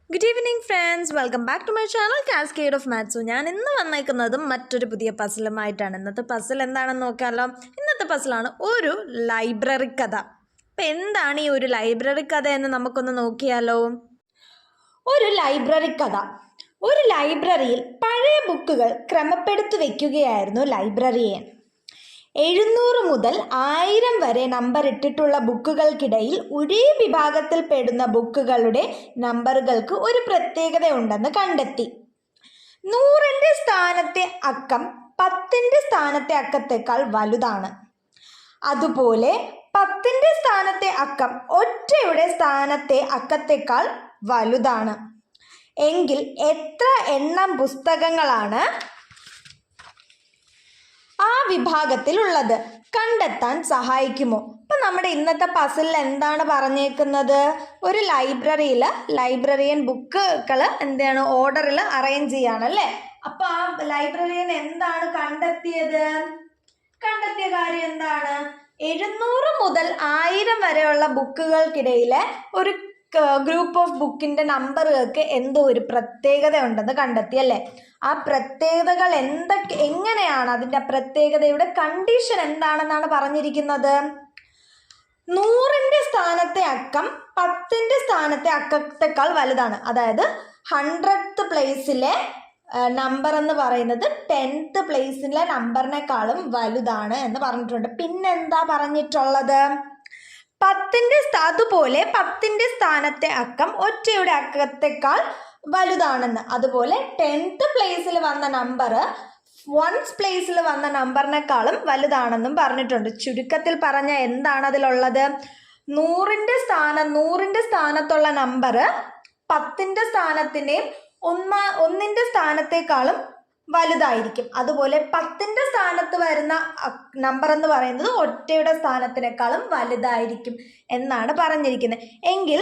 Good evening friends, welcome back to my channel Cascade of Maths. ഞാൻ ഇന്ന് വന്നേക്കുന്നതും മറ്റൊരു പുതിയ പസിലുമായിട്ടാണ്. ഇന്നത്തെ പസിൽ എന്താണെന്ന് നോക്കാമല്ലോ. ഇന്നത്തെ പസിലാണ് ഒരു ലൈബ്രറി കഥ. അപ്പം എന്താണ് ഈ ഒരു ലൈബ്രറി കഥ എന്ന് നമുക്കൊന്ന് നോക്കിയാലോ. ഒരു ലൈബ്രറി കഥ. ഒരു ലൈബ്രറിയിൽ പഴയ ബുക്കുകൾ ക്രമപ്പെടുത്തി വയ്ക്കുകയായിരുന്നു ലൈബ്രറിയൻ. 700 മുതൽ 1000 വരെ നമ്പർ ഇട്ടിട്ടുള്ള ബുക്കുകൾക്കിടയിൽ ഒരേ വിഭാഗത്തിൽ പെടുന്ന ബുക്കുകളുടെ നമ്പറുകൾക്ക് ഒരു പ്രത്യേകത ഉണ്ടെന്ന് കണ്ടെത്തി. 100ന്റെ സ്ഥാനത്തെ അക്കം 10ന്റെ സ്ഥാനത്തെ അക്കത്തേക്കാൾ വലുതാണ്. അതുപോലെ 10ന്റെ സ്ഥാനത്തെ അക്കം ഒറ്റയുടെ സ്ഥാനത്തെ അക്കത്തേക്കാൾ വലുതാണ്. എങ്കിൽ എത്ര എണ്ണം പുസ്തകങ്ങളാണ് ആ വിഭാഗത്തിലുള്ളത് കണ്ടെത്താൻ സഹായിക്കുമോ? അപ്പം നമ്മുടെ ഇന്നത്തെ പസിലിൽ എന്താണ് പറഞ്ഞേക്കുന്നത്? ഒരു ലൈബ്രറിയിൽ ലൈബ്രറിയൻ ബുക്കുകൾ എന്താണ് ഓർഡറിൽ അറേഞ്ച് ചെയ്യാണ് അല്ലേ. അപ്പം ആ ലൈബ്രറിയൻ എന്താണ് കണ്ടെത്തിയത്? കണ്ടെത്തിയ കാര്യം എന്താണ്? 700 മുതൽ 1000 വരെയുള്ള ബുക്കുകൾക്കിടയിലെ ഒരു ഗ്രൂപ്പ് ഓഫ് ബുക്കിന്റെ നമ്പറുകൾക്ക് എന്തോ ഒരു പ്രത്യേകത ഉണ്ടെന്ന് കണ്ടെത്തി അല്ലേ. ആ പ്രത്യേകതകൾ എങ്ങനെയാണ്? അതിന്റെ പ്രത്യേകതയുടെ കണ്ടീഷൻ എന്താണെന്നാണ് പറഞ്ഞിരിക്കുന്നത്. 100ന്റെ സ്ഥാനത്തെ അക്കം 10ന്റെ സ്ഥാനത്തെ അക്കത്തേക്കാൾ വലുതാണ്. അതായത് 100th പ്ലേസിലെ നമ്പർ എന്ന് പറയുന്നത് 10th പ്ലേസിലെ നമ്പറിനേക്കാളും വലുതാണ് എന്ന് പറഞ്ഞിട്ടുണ്ട്. പിന്നെന്താ പറഞ്ഞിട്ടുള്ളത്? അതുപോലെ 10ന്റെ സ്ഥാനത്തെ അക്കം ഒറ്റയുടെ അക്കത്തേക്കാൾ വലുതാണെന്ന്. അതുപോലെ 10th പ്ലേസിൽ വന്ന നമ്പർ 1st പ്ലേസിൽ വന്ന നമ്പറിനേക്കാളും വലുതാണെന്നും പറഞ്ഞിട്ടുണ്ട്. ചുരുക്കത്തിൽ പറഞ്ഞ എന്താണ് അതിലുള്ളത്? 100ന്റെ സ്ഥാനത്തുള്ള നമ്പർ 10ന്റെ സ്ഥാനത്തിനെയും 1ന്റെ സ്ഥാനത്തേക്കാളും വലുതായിരിക്കും. അതുപോലെ 10ന്റെ സ്ഥാനത്ത് വരുന്ന നമ്പർ എന്ന് പറയുന്നത് ഒറ്റയുടെ സ്ഥാനത്തിനേക്കാളും വലുതായിരിക്കും എന്നാണ് പറഞ്ഞിരിക്കുന്നത്. എങ്കിൽ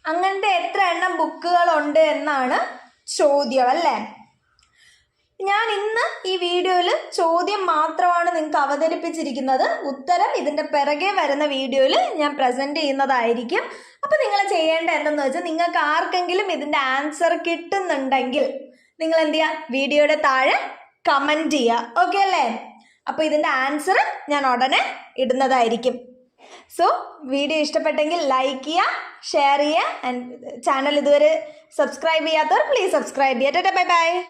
അങ്ങനത്തെ എത്ര എണ്ണം ബുക്കുകളുണ്ട് എന്നാണ് ചോദ്യം അല്ലേ. ഞാൻ ഇന്ന് ഈ വീഡിയോയിൽ ചോദ്യം മാത്രമാണ് നിങ്ങൾക്ക് അവതരിപ്പിച്ചിരിക്കുന്നത്. ഉത്തരം ഇതിൻ്റെ പിറകെ വരുന്ന വീഡിയോയിൽ ഞാൻ പ്രസൻറ്റ് ചെയ്യുന്നതായിരിക്കും. അപ്പം നിങ്ങൾ ചെയ്യേണ്ട എന്തെന്ന് വെച്ചാൽ, നിങ്ങൾക്ക് ആർക്കെങ്കിലും ഇതിൻ്റെ ആൻസർ കിട്ടുന്നുണ്ടെങ്കിൽ നിങ്ങൾ എന്ത് ചെയ്യുക? വീഡിയോയുടെ താഴെ കമൻറ്റ് ചെയ്യുക. ഓക്കെ അല്ലേ? അപ്പോൾ ഇതിൻ്റെ ആൻസർ ഞാൻ ഉടനെ ഇടുന്നതായിരിക്കും. സോ വീഡിയോ ഇഷ്ടപ്പെട്ടെങ്കിൽ ലൈക്ക് ചെയ്യുക, ഷെയർ ചെയ്യുക. ആൻഡ് ചാനൽ ഇതുവരെ സബ്സ്ക്രൈബ് ചെയ്യാത്തവർ പ്ലീസ് സബ്സ്ക്രൈബ് ചെയ്യുക. Bye bye.